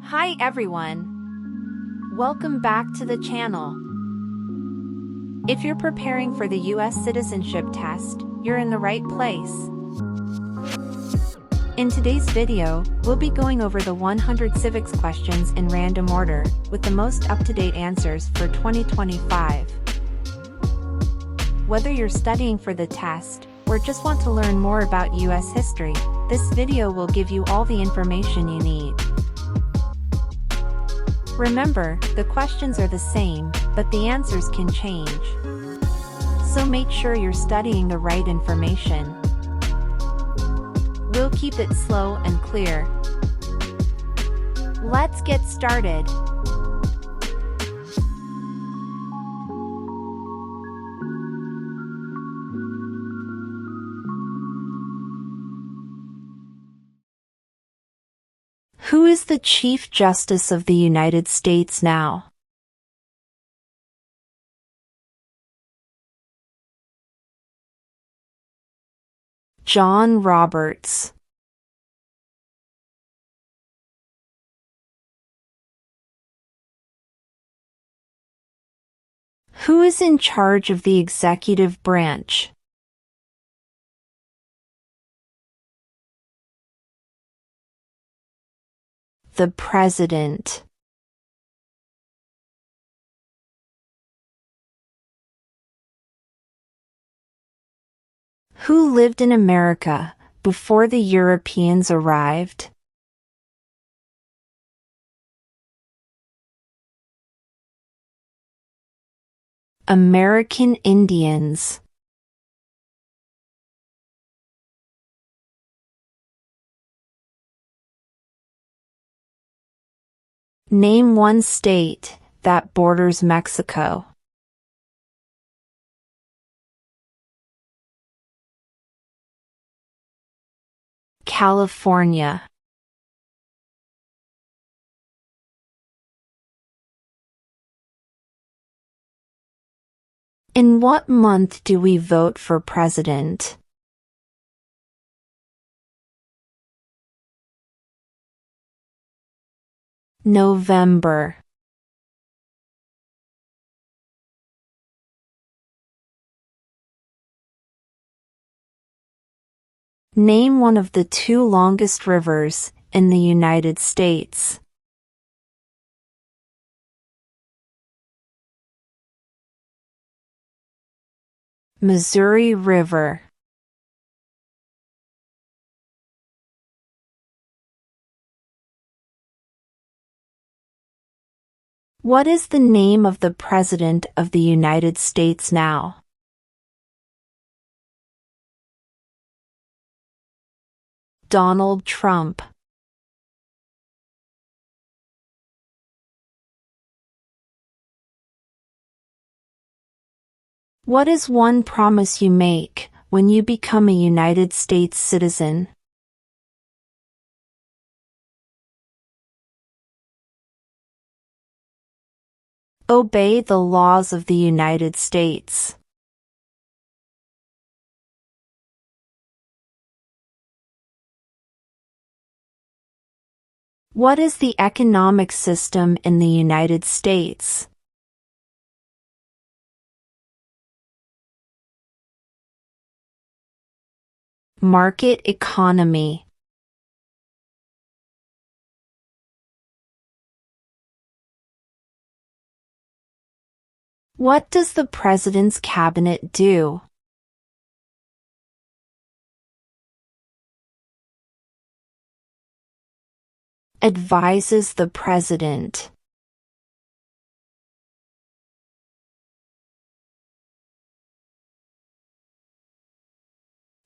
Hi everyone! Welcome back to the channel. If you're preparing for the US Citizenship Test, you're in the right place. In today's video, we'll be going over the 100 civics questions in random order, with the most up-to-date answers for 2025. Whether you're studying for the test, or just want to learn more about US history, this video will give you all the information you need. Remember, the questions are the same, but the answers can change. So make sure you're studying the right information. We'll keep it slow and clear. Let's get started. Who is the Chief Justice of the United States now? John Roberts. Who is in charge of the executive branch? The President. Who lived in America before the Europeans arrived? American Indians. Name one state that borders Mexico. California. In what month do we vote for president? November. Name one of the two longest rivers in the United States. Missouri River. What is the name of the President of the United States now? Donald Trump. What is one promise you make when you become a United States citizen? Obey the laws of the United States. What is the economic system in the United States? Market economy. What does the President's cabinet do? Advises the President.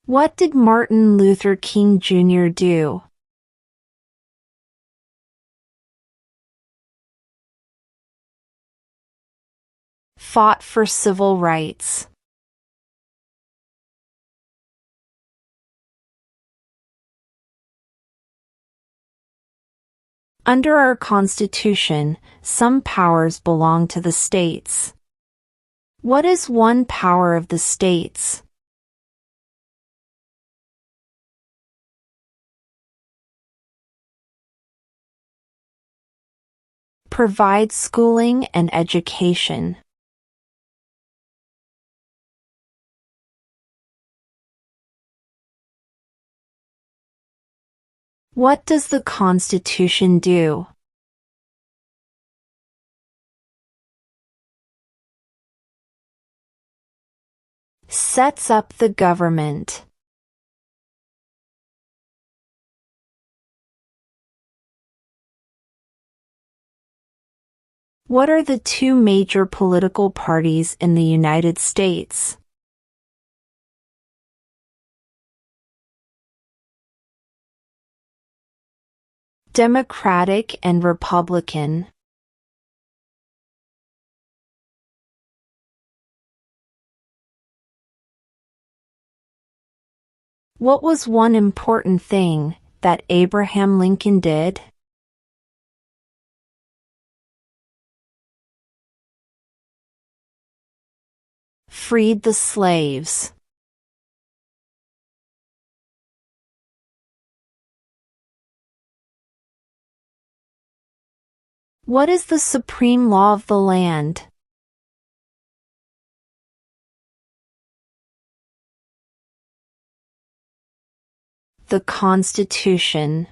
What did Martin Luther King Jr. do? Fought for civil rights. Under our Constitution, some powers belong to the states. What is one power of the states? provides schooling and education. What does the Constitution do? Sets up the government. What are the two major political parties in the United States? Democratic and Republican. What was one important thing that Abraham Lincoln did? Freed the slaves. What is the supreme law of the land? The Constitution.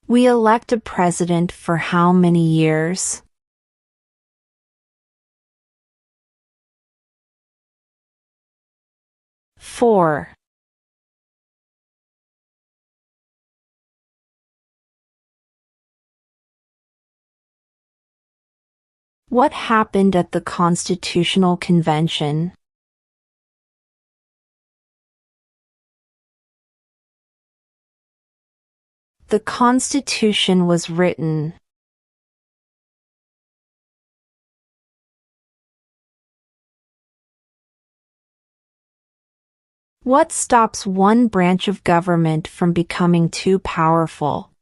We elect a president for how many years? Four. What happened at the Constitutional Convention? The Constitution was written. What stops one branch of government from becoming too powerful?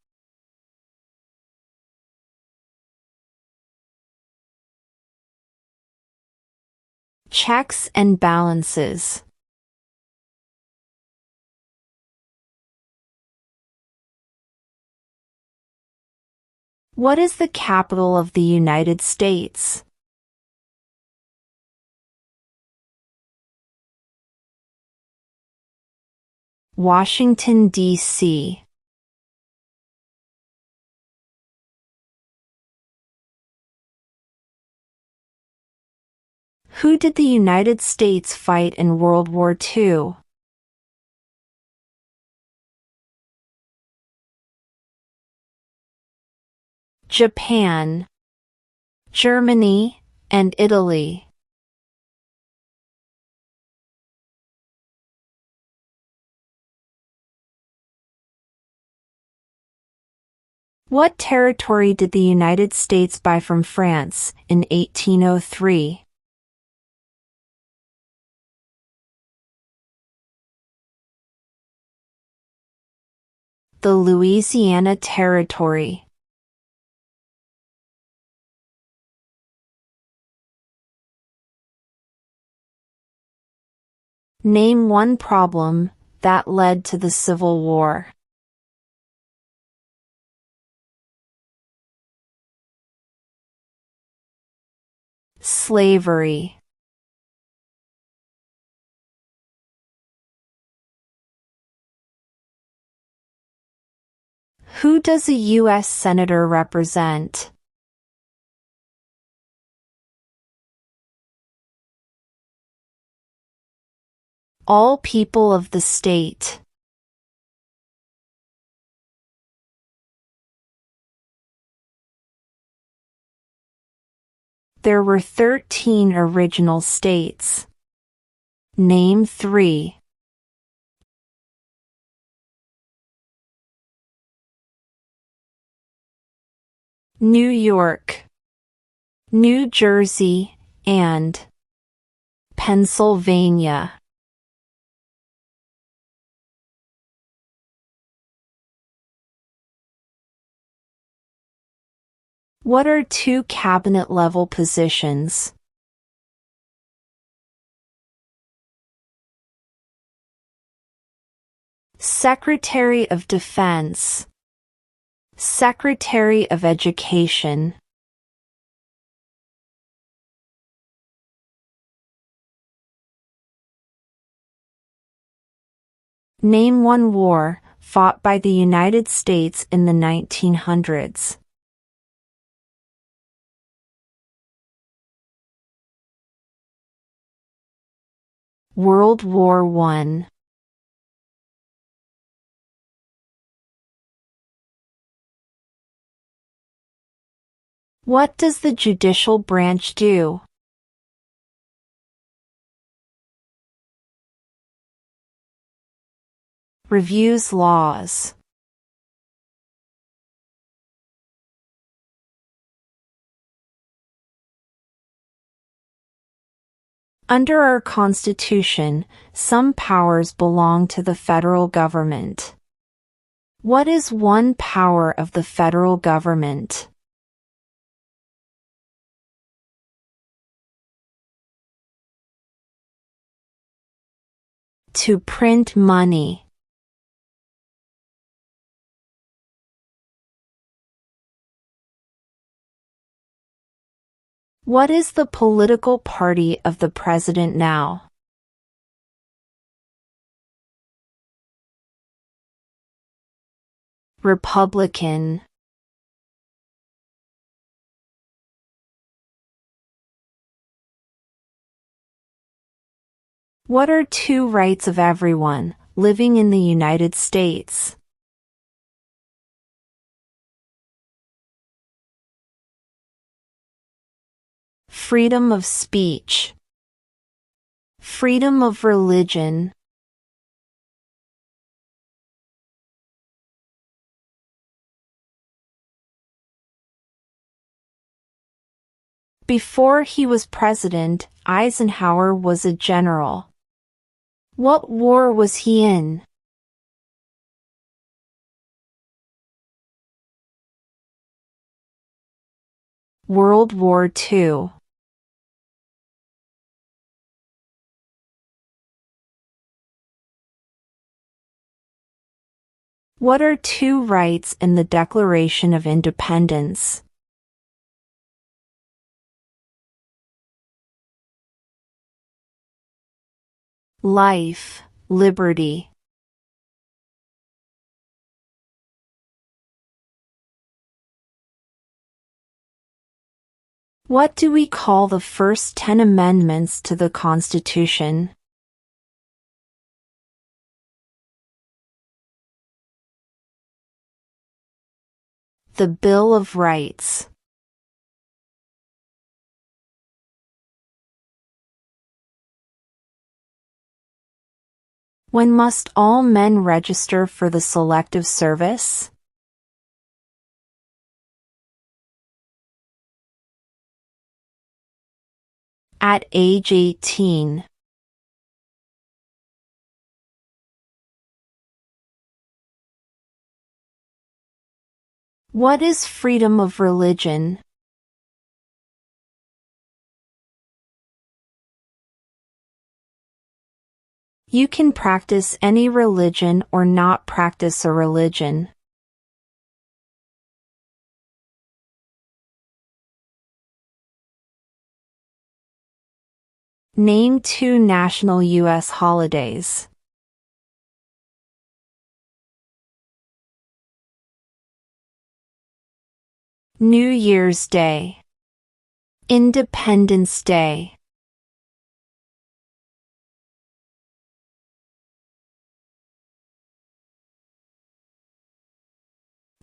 Checks and balances. What is the capital of the United States? Washington, D.C. Who did the United States fight in World War II? Japan, Germany, and Italy. What territory did the United States buy from France in 1803? The Louisiana Territory. Name one problem that led to the Civil War. Slavery. Who does a U.S. Senator represent? All people of the state. There were 13 original states. Name 3. New York, New Jersey, and Pennsylvania. What are two cabinet-level positions? Secretary of Defense, Secretary of Education. Name one war fought by the United States in the 1900s. World War I. What does the judicial branch do? Reviews laws. Under our Constitution, some powers belong to the federal government. What is one power of the federal government? To print money. What is the political party of the president now? Republican. What are two rights of everyone living in the United States? Freedom of speech. Freedom of religion. Before he was president, Eisenhower was a general. What war was he in? World War II. What are two rights in the Declaration of Independence? Life, liberty. What do we call the first 10 amendments to the Constitution? The Bill of Rights. When must all men register for the Selective Service? At age 18. What is freedom of religion? You can practice any religion or not practice a religion. Name two national U.S. holidays. New Year's Day. Independence Day.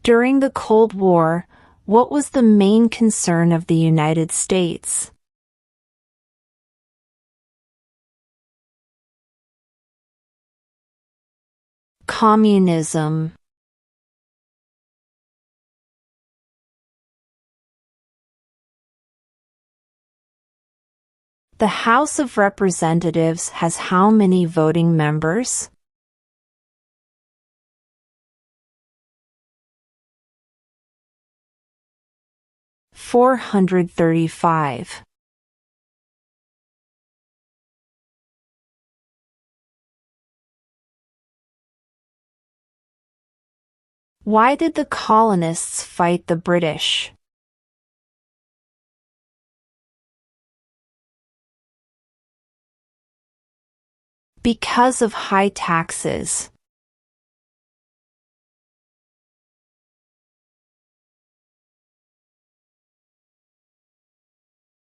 During the Cold War, what was the main concern of the United States? Communism. The House of Representatives has how many voting members? 435. Why did the colonists fight the British? Because of high taxes.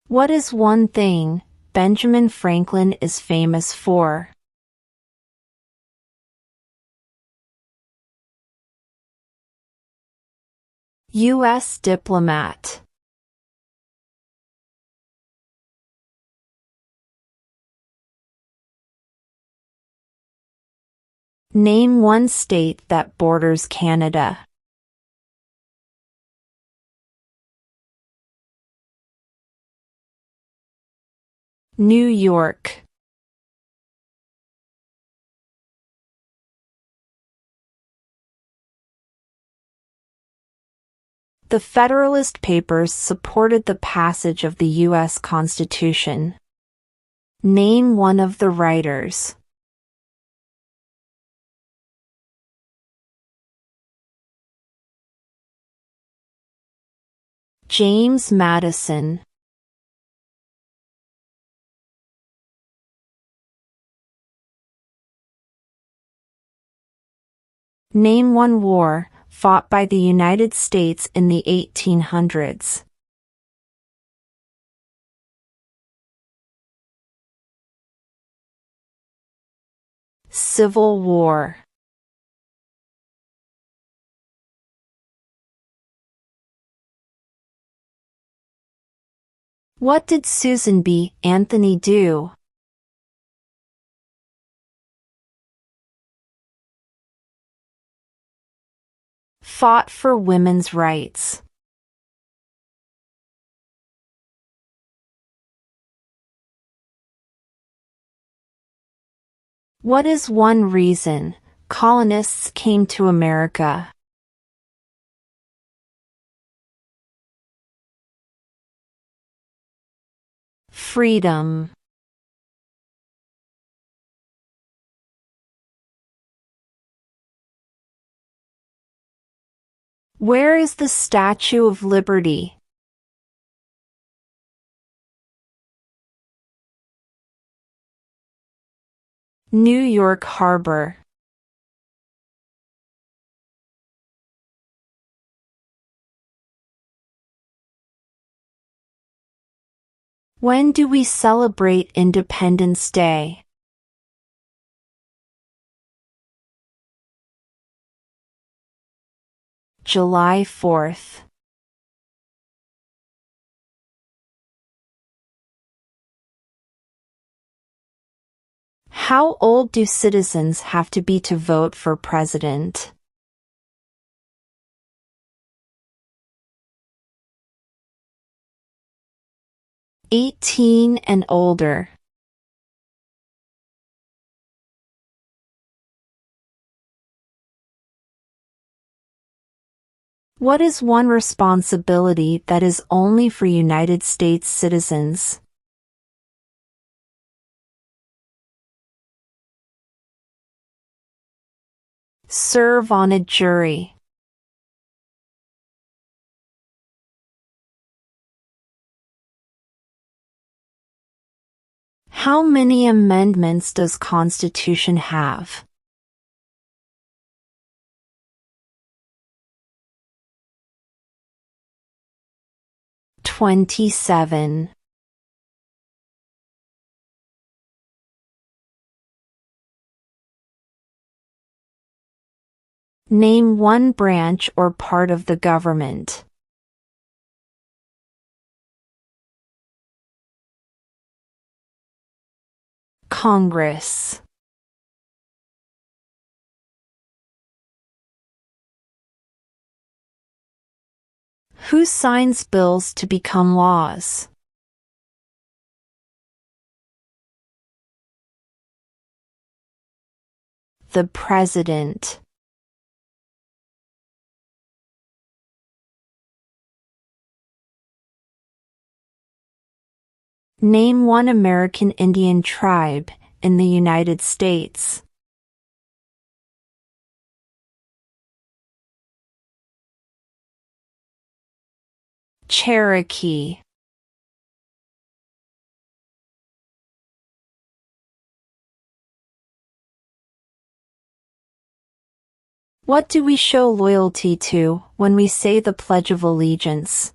What is one thing Benjamin Franklin is famous for? U.S. diplomat. Name one state that borders Canada. New York. The Federalist Papers supported the passage of the U.S. Constitution. Name one of the writers. James Madison. Name one war fought by the United States in the 1800s. Civil War. What did Susan B. Anthony do? Fought for women's rights. What is one reason colonists came to America? Freedom. Where is the Statue of Liberty? New York Harbor. When do we celebrate Independence Day? July 4th. How old do citizens have to be to vote for president? 18 and older. What is one responsibility that is only for United States citizens? Serve on a jury. How many amendments does Constitution have? 27. Name one branch or part of the government. Congress. Who signs bills to become laws? The President. Name one American Indian tribe in the United States. Cherokee. What do we show loyalty to when we say the Pledge of Allegiance?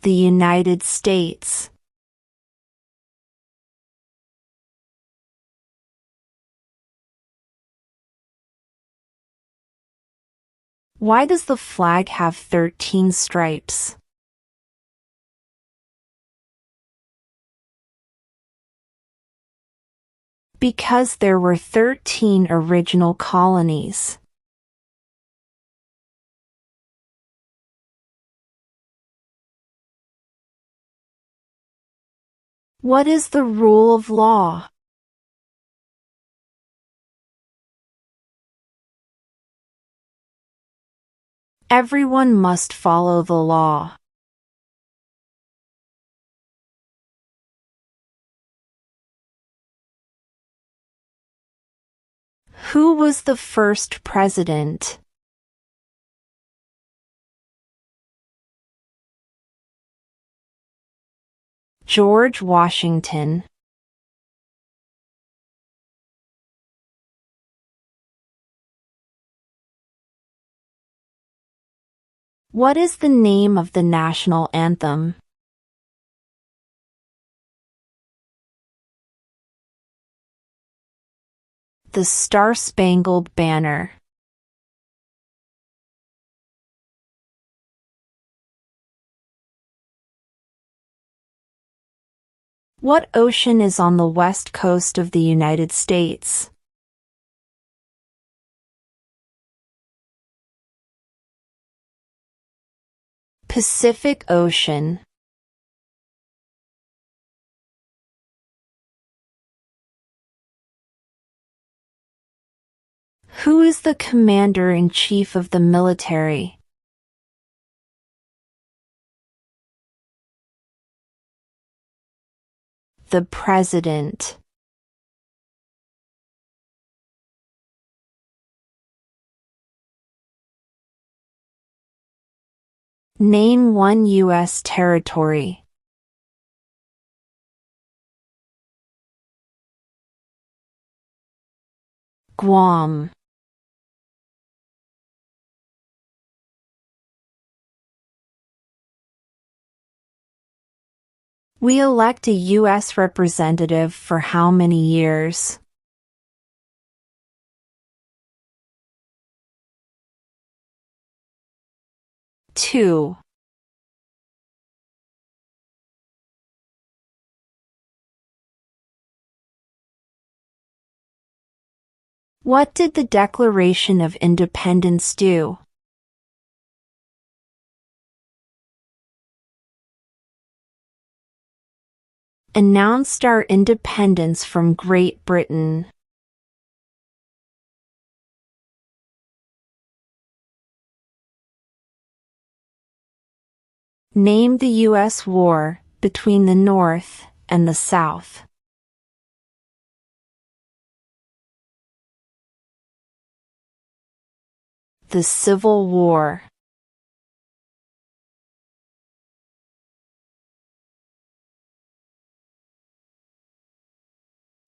The United States. Why does the flag have 13 stripes? Because there were 13 original colonies. What is the rule of law? Everyone must follow the law. Who was the first president? George Washington. What is the name of the national anthem? The Star-Spangled Banner. What ocean is on the west coast of the United States? Pacific Ocean. Who is the commander-in-chief of the military? The president. Name one U.S. territory. Guam. We elect a U.S. representative for how many years? Two. What did the Declaration of Independence do? Announced our independence from Great Britain. Name the U.S. war between the North and the South. The Civil War.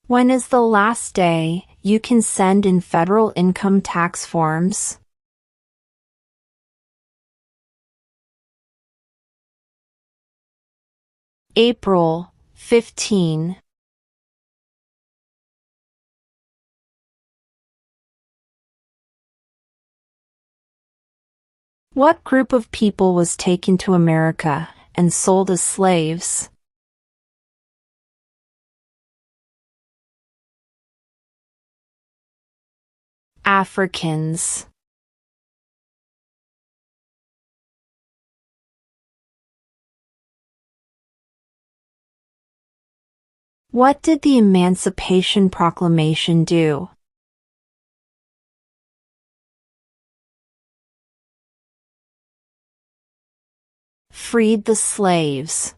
When is the last day you can send in federal income tax forms? April 15. What group of people was taken to America and sold as slaves? Africans. What did the Emancipation Proclamation do? Freed the slaves.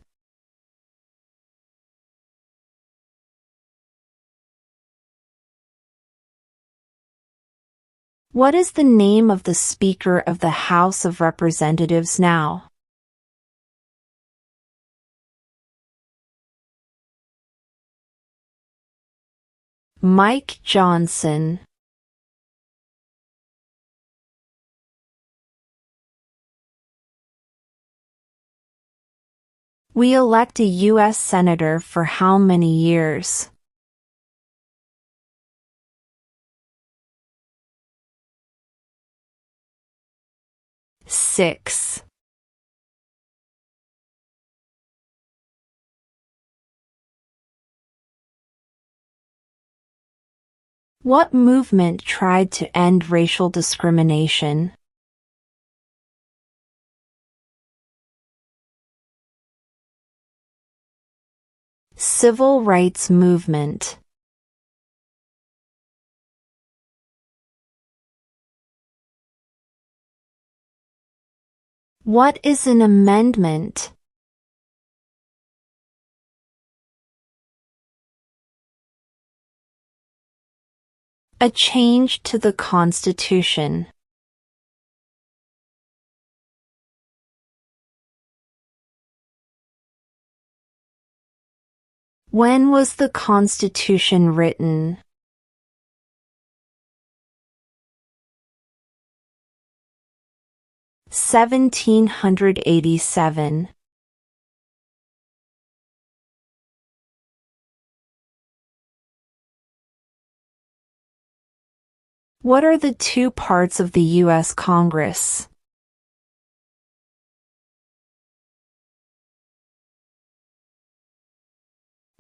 What is the name of the Speaker of the House of Representatives now? Mike Johnson. We elect a U.S. Senator for how many years? 6. What movement tried to end racial discrimination? Civil rights movement. What is an amendment? A change to the Constitution. When was the Constitution written? 1787. What are the two parts of the U.S. Congress?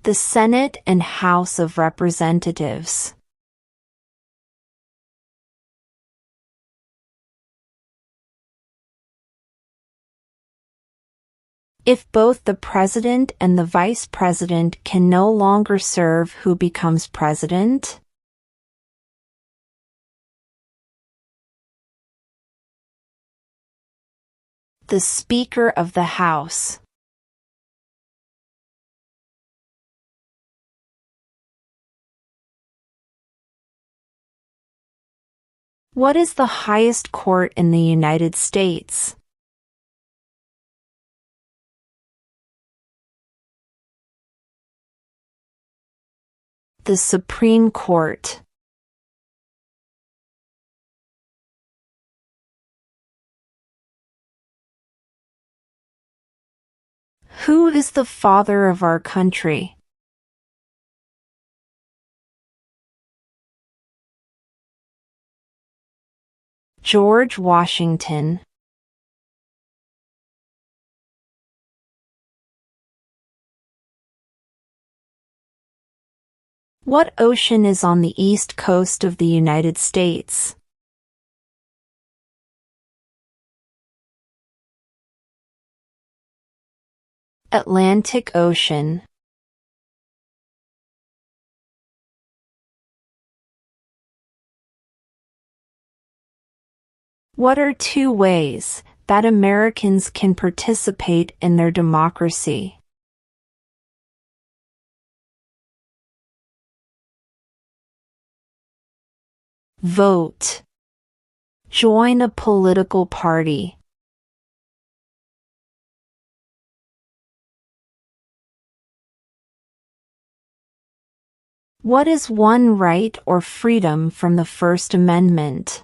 The Senate and House of Representatives. If both the president and the vice president can no longer serve, who becomes president? The Speaker of the House. What is the highest court in the United States? The Supreme Court. Who is the father of our country? George Washington. What ocean is on the east coast of the United States? Atlantic Ocean. What are two ways that Americans can participate in their democracy? Vote. Join a political party. What is one right or freedom from the First Amendment?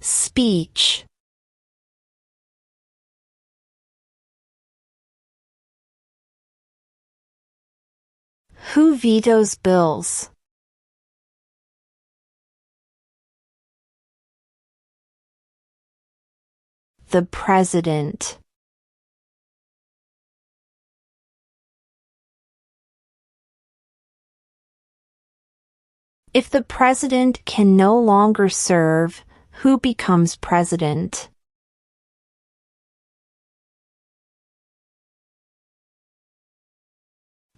Speech. Who vetoes bills? The President. If the President can no longer serve, who becomes President?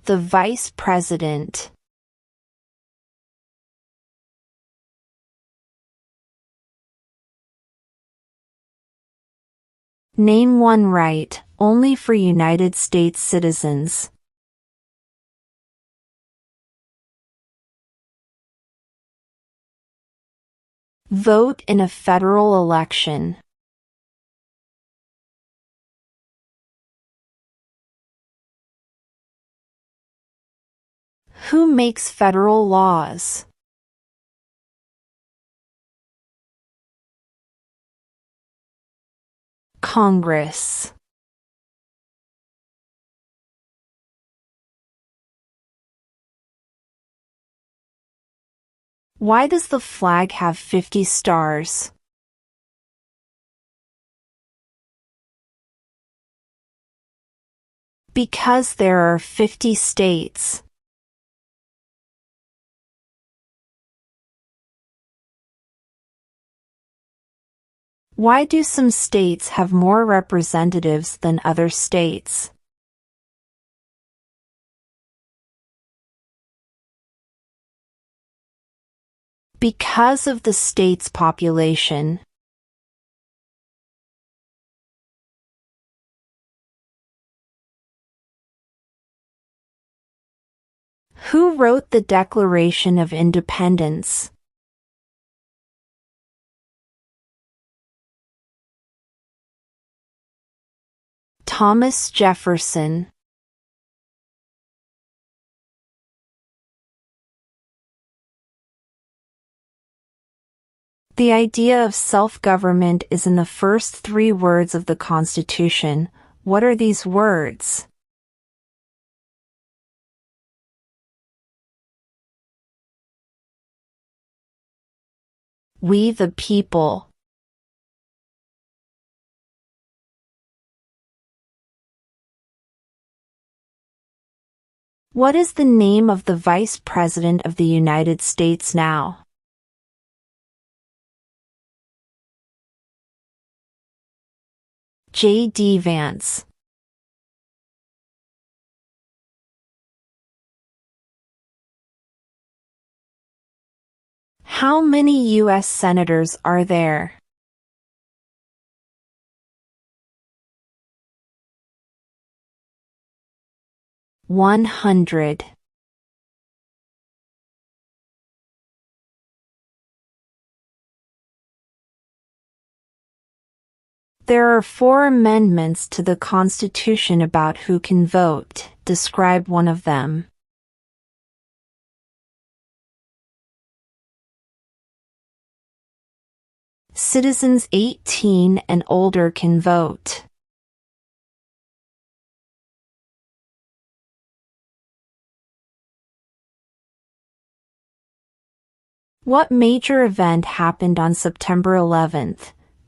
The Vice President. Name one right only for United States citizens. Vote in a federal election. Who makes federal laws? Congress. Why does the flag have 50 stars? Because there are 50 states. Why do some states have more representatives than other states? Because of the state's population. Who wrote the Declaration of Independence? Thomas Jefferson. The idea of self-government is in the first 3 words of the Constitution. What are these words? We the people. What is the name of the Vice President of the United States now? J.D. Vance. How many U.S. senators are there? $100. There are 4 amendments to the Constitution about who can vote. Describe one of them. Citizens 18 and older can vote. What major event happened on September 11,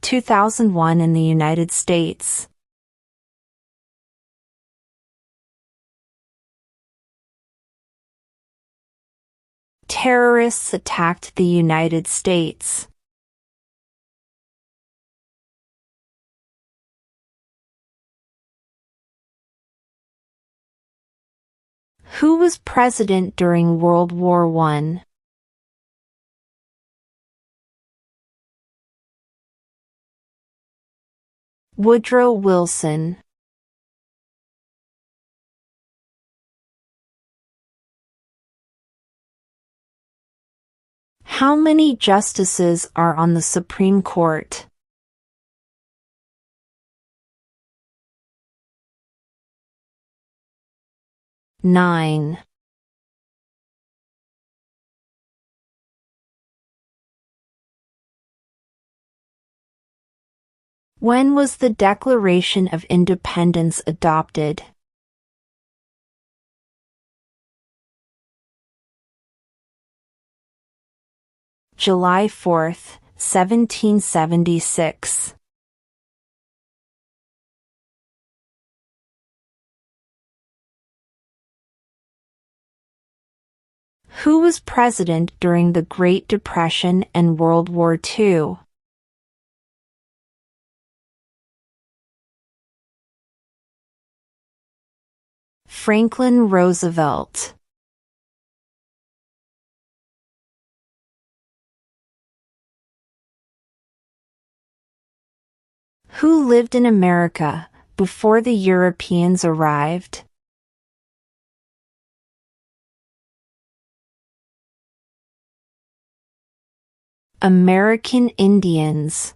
2001 in the United States? Terrorists attacked the United States. Who was president during World War I? Woodrow Wilson. How many justices are on the Supreme Court? 9. When was the Declaration of Independence adopted? July 4, 1776. Who was president during the Great Depression and World War II? Franklin Roosevelt. Who lived in America before the Europeans arrived? American Indians.